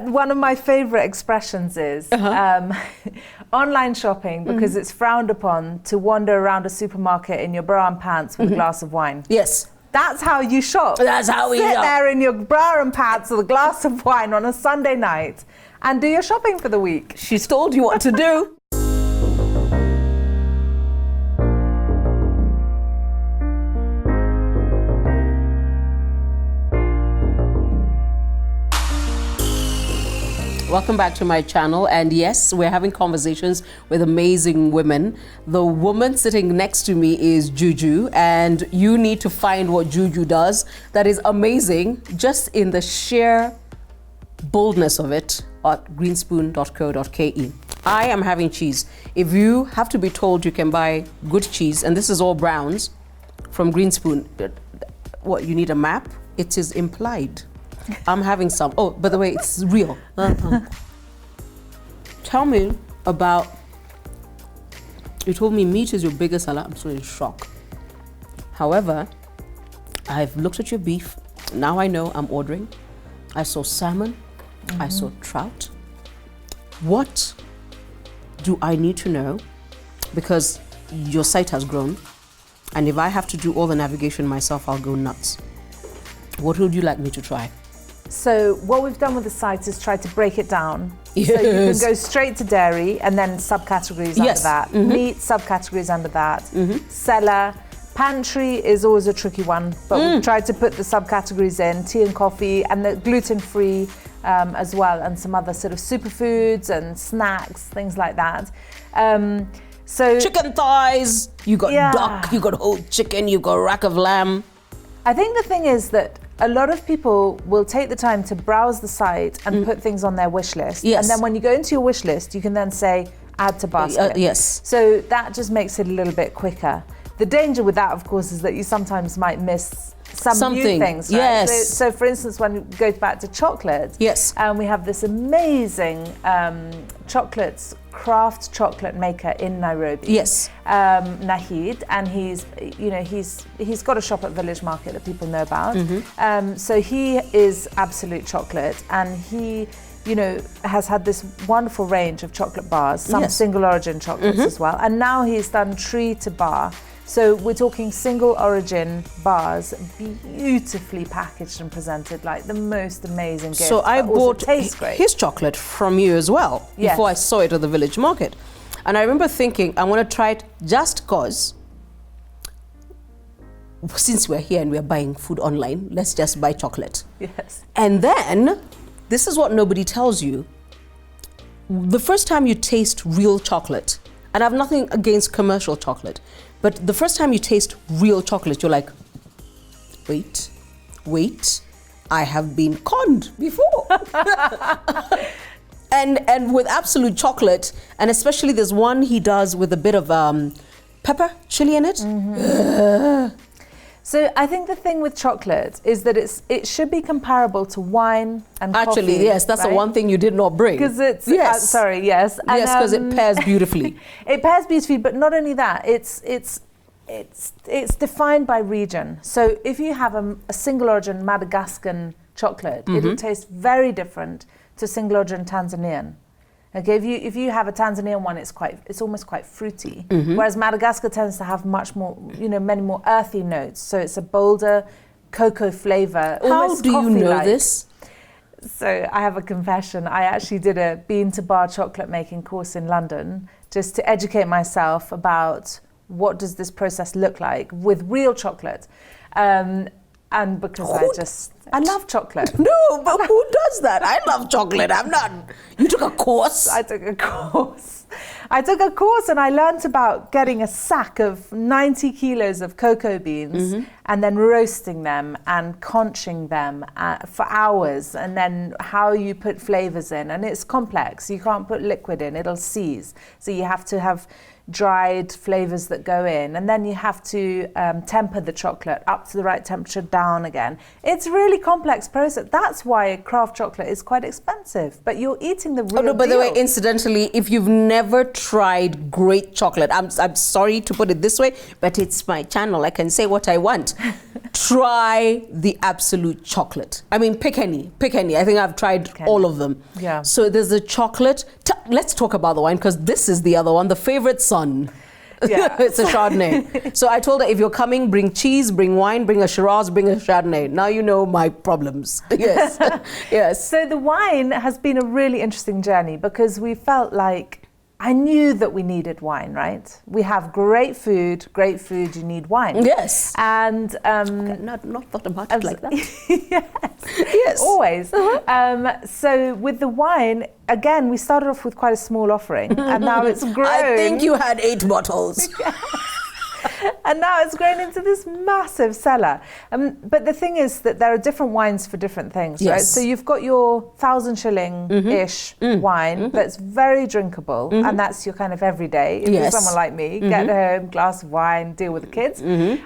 one of my favorite expressions is online shopping, because it's frowned upon to wander around a supermarket in your bra and pants with a glass of wine. Yes. That's how you shop. That's how we sit shop. there in your bra and pants with a glass of wine on a Sunday night and do your shopping for the week. She's told you what to do. Welcome back to my channel, and yes, we're having conversations with amazing women. The woman sitting next to me is Juju, and you need to find what Juju does that is amazing, just in the sheer boldness of it, at grinspoon.co.ke. I am having cheese. If you have to be told you can buy good cheese, and this is all Browns from Grinspoon, what, you need a map? It is implied. I'm having some. Oh, by the way, it's real. Tell me about, you told me meat is your biggest seller. I'm so in shock. However, I've looked at your beef. Now I know I'm ordering. I saw salmon. I saw trout. What do I need to know? Because your site has grown. And if I have to do all the navigation myself, I'll go nuts. What would you like me to try? So what we've done with the site is try to break it down. Yes. So you can go straight to dairy and then subcategories under that. Meat, subcategories under that. Cellar. Pantry is always a tricky one, but we've tried to put the subcategories in, tea and coffee, and the gluten-free as well, and some other sort of superfoods and snacks, things like that. So chicken thighs, you got duck, you got whole chicken, you got rack of lamb. I think the thing is that a lot of people will take the time to browse the site and put things on their wish list. Yes. And then when you go into your wish list, you can then say, add to basket. Yes. So that just makes it a little bit quicker. The danger with that, of course, is that you sometimes might miss some new things. Right? Yes. So for instance, when we go back to chocolate, yes, we have this amazing craft chocolate maker in Nairobi. Yes. Nahid, and he's got a shop at Village Market that people know about. So he is absolute chocolate, and he has had this wonderful range of chocolate bars, some single origin chocolates as well, and now he's done tree to bar. So we're talking single origin bars, beautifully packaged and presented, like the most amazing gift. So I bought his chocolate from you as well, before I saw it at the Village Market. And I remember thinking, I want to try it just cause, since we're here and we're buying food online, let's just buy chocolate. Yes. And then, this is what nobody tells you. The first time you taste real chocolate, and I have nothing against commercial chocolate, but the first time you taste real chocolate, you're like, wait, I have been conned before. and with absolute chocolate, and especially there's one he does with a bit of pepper, chili in it. So I think the thing with chocolate is that it should be comparable to wine and coffee. Actually, yes, that's the one thing you did not bring. Because it's, yes. Yes, because it pairs beautifully. It pairs beautifully, but not only that, it's defined by region. So if you have a single origin Madagascan chocolate, it'll taste very different to single origin Tanzanian. Okay, if you have a Tanzanian one, it's almost quite fruity, whereas Madagascar tends to have much more, many more earthy notes. So it's a bolder cocoa flavor. How do you know this? So I have a confession. I actually did a bean to bar chocolate making course in London just to educate myself about what does this process look like with real chocolate. And because I love chocolate. No, but who does that? I love chocolate. I'm not. You took a course? I took a course and I learnt about getting a sack of 90 kilos of cocoa beans and then roasting them and conching them for hours, and then how you put flavors in. And it's complex. You can't put liquid in, it'll seize. So you have to have dried flavors that go in, and then you have to temper the chocolate up to the right temperature, down again. It's a really complex process. That's why craft chocolate is quite expensive, but you're eating the real deal. By the way, incidentally, if you've never tried great chocolate, I'm sorry to put it this way, but it's my channel. I can say what I want. try the absolute chocolate. I mean, pick any. I think I've tried all of them. Yeah. So there's the chocolate. Let's talk about the wine, because this is the other one, the favorite son. Yeah. It's a Chardonnay. So I told her, if you're coming, bring cheese, bring wine, bring a Shiraz, bring a Chardonnay. Now you know my problems. Yes. Yes. So the wine has been a really interesting journey, because we felt like, I knew that we needed wine, right? We have great food, you need wine. Yes. And not thought about it like that. Yes. Yes. Always. So with the wine, again, we started off with quite a small offering, and now it's grown. I think you had 8 bottles. And now it's grown into this massive cellar. But the thing is that there are different wines for different things, right? Yes. So you've got your 1,000 shilling-ish wine that's very drinkable, and that's your kind of everyday. If you're someone like me, get home, glass of wine, deal with the kids. And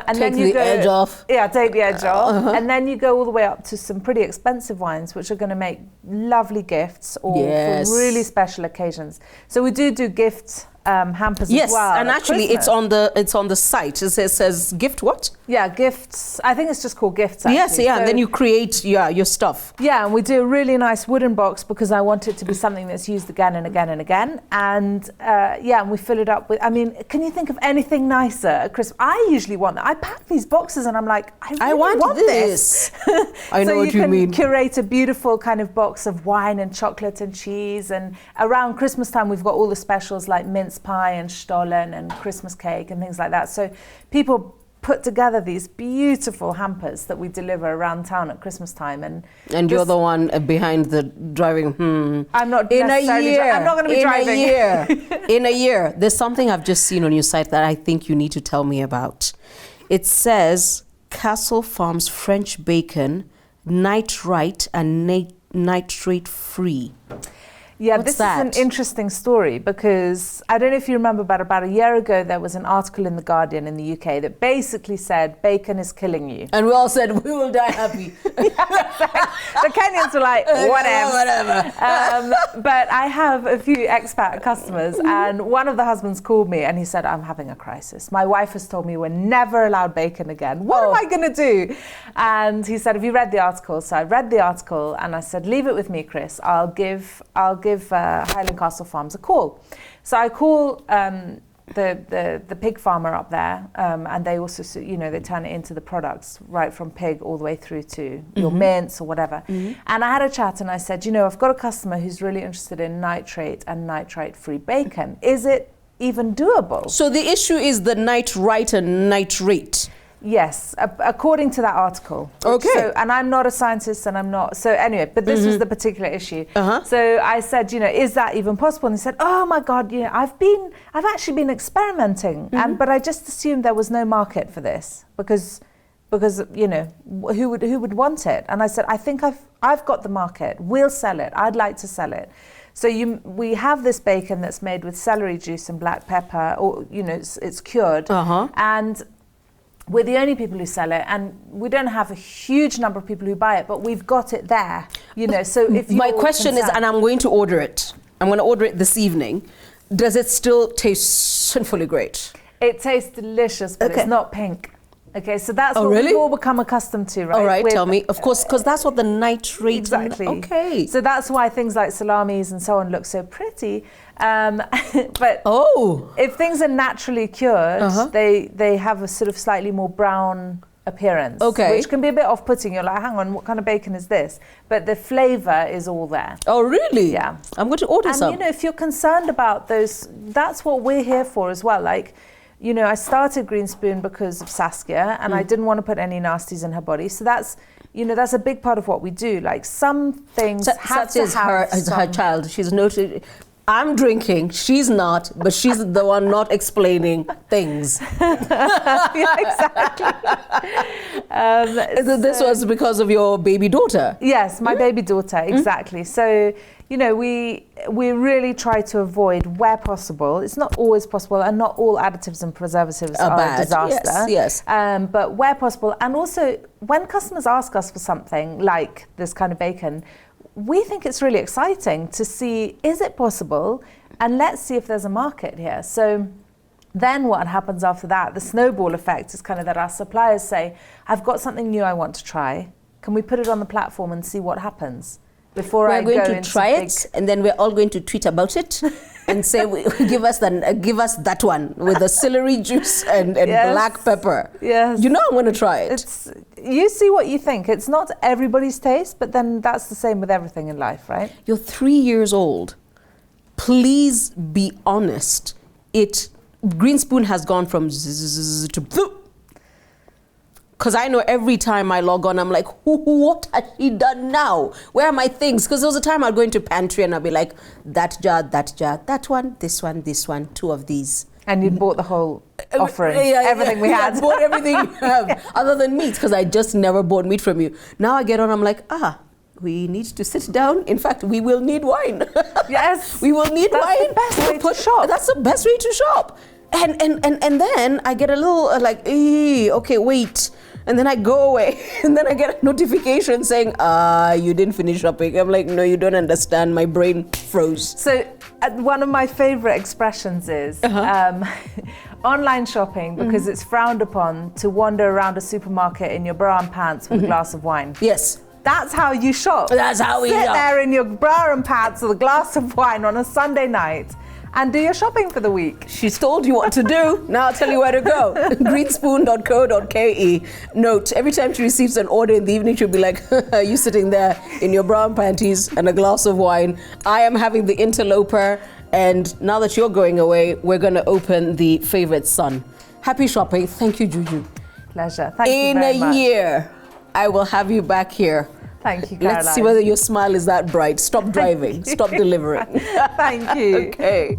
take then you the edge off. Yeah, take the edge off. And then you go all the way up to some pretty expensive wines, which are going to make lovely gifts or for really special occasions. So we do gifts. Hampers as well. Yes, and actually Christmas. it's on the site. It says gift what? Yeah, gifts. I think it's just called gifts. Actually. Yes, yeah, and then you create your stuff. Yeah, and we do a really nice wooden box, because I want it to be something that's used again and again and again. And and we fill it up with. I mean, can you think of anything nicer at Christmas? I usually want that. I pack these boxes, and I'm like, I really want this. I know what you mean. So you can curate a beautiful kind of box of wine and chocolate and cheese. And around Christmas time, we've got all the specials like mince pie and stollen and Christmas cake and things like that. So people put together these beautiful hampers that we deliver around town at Christmas time. And you're the one behind the driving. I'm not in necessarily a year. I'm not going to be driving. In a year. There's something I've just seen on your site that I think you need to tell me about. It says Castle Farms French bacon, nitrite and nitrate-free. Yeah, What's this that? is an interesting story, because I don't know if you remember, but about a year ago there was an article in The Guardian in the UK that basically said bacon is killing you. And we all said, we will die happy. The Kenyans were like, whatever. But I have a few expat customers, and one of the husbands called me and he said, I'm having a crisis. My wife has told me we're never allowed bacon again. What am I going to do? And he said, have you read the article? So I read the article and I said, leave it with me, Chris. I'll give Highland Castle Farms a call. So I call the pig farmer up there, and they also, they turn it into the products right from pig all the way through to your mince or whatever. And I had a chat and I said, I've got a customer who's really interested in nitrate and nitrate-free bacon. Is it even doable? So the issue is the nitrite and nitrate. Yes, according to that article. Okay. So, and I'm not a scientist, and I'm not. So anyway, but this was the particular issue. So I said, is that even possible? And he said, oh my God, I've actually been experimenting, but I just assumed there was no market for this because who would want it? And I said, I think I've got the market. We'll sell it. I'd like to sell it. So we have this bacon that's made with celery juice and black pepper, or it's cured, and we're the only people who sell it, and we don't have a huge number of people who buy it, but we've got it there, So if my question is, and I'm going to order it. I'm going to order it this evening. Does it still taste sinfully great? It tastes delicious, but it's not pink. Okay, so that's what really? we've all become accustomed to, right? All right, tell me. Of course, because that's what the nitrate... Exactly. Okay. So that's why things like salamis and so on look so pretty. But if things are naturally cured, they have a sort of slightly more brown appearance, which can be a bit off-putting. You're like, hang on, what kind of bacon is this? But the flavour is all there. Oh, really? Yeah. I'm going to order some. And, if you're concerned about those, that's what we're here for as well. Like, I started Grinspoon because of Saskia, and I didn't want to put any nasties in her body. So that's, that's a big part of what we do. Like, some things have to have her child. She's noted... I'm drinking, she's not, but she's the one not explaining things. Yeah, exactly. This was because of your baby daughter? Yes, my baby daughter, exactly. So, we really try to avoid where possible. It's not always possible, and not all additives and preservatives are a disaster. Yes. But where possible, and also when customers ask us for something like this kind of bacon, we think it's really exciting to see, is it possible? And let's see if there's a market here. So Then what happens after that, the snowball effect, is kind of that our suppliers say, I've got something new I want to try. Can we put it on the platform and see what happens? Before we're going to try it, and then we're all going to tweet about it and say, give us that one with the celery juice and Yes. black pepper. Yes. You know I'm going to try it. You see what you think. It's not everybody's taste, but then that's the same with everything in life, right? You're 3 years old. Please be honest. Grinspoon has gone from zzz to bloop. Because I know every time I log on, I'm like, what has she done now? Where are my things? Because there was a time I'd go into pantry and I'd be like, that jar, that one, this one, 2 of these. And you'd bought the whole offering, everything we had. I bought everything you have, other than meat, because I just never bought meat from you. Now I get on, I'm like, we need to sit down. In fact, we will need wine. Yes. We will need wine. That's the best way to shop. That's the best way to shop. And then I get a little okay, wait. And then I go away. And then I get a notification saying, you didn't finish shopping. I'm like, no, you don't understand. My brain froze. So one of my favorite expressions is online shopping, because it's frowned upon to wander around a supermarket in your bra and pants with a glass of wine. Yes. That's how you shop. That's how we sit shop. there in your bra and pants with a glass of wine on a Sunday night and do your shopping for the week. She's told you what to do. Now I'll tell you where to go. Grinspoon.co.ke. Note, every time she receives an order in the evening, she'll be like, you sitting there in your bra and panties and a glass of wine. I am having the interloper. And now that you're going away, we're going to open the favorite son. Happy shopping. Thank you, Juju. Pleasure. Thank you very much. In a year, I will have you back here. Thank you, Caroline. Let's see whether your smile is that bright. Stop driving. Stop delivering. Thank you. Okay.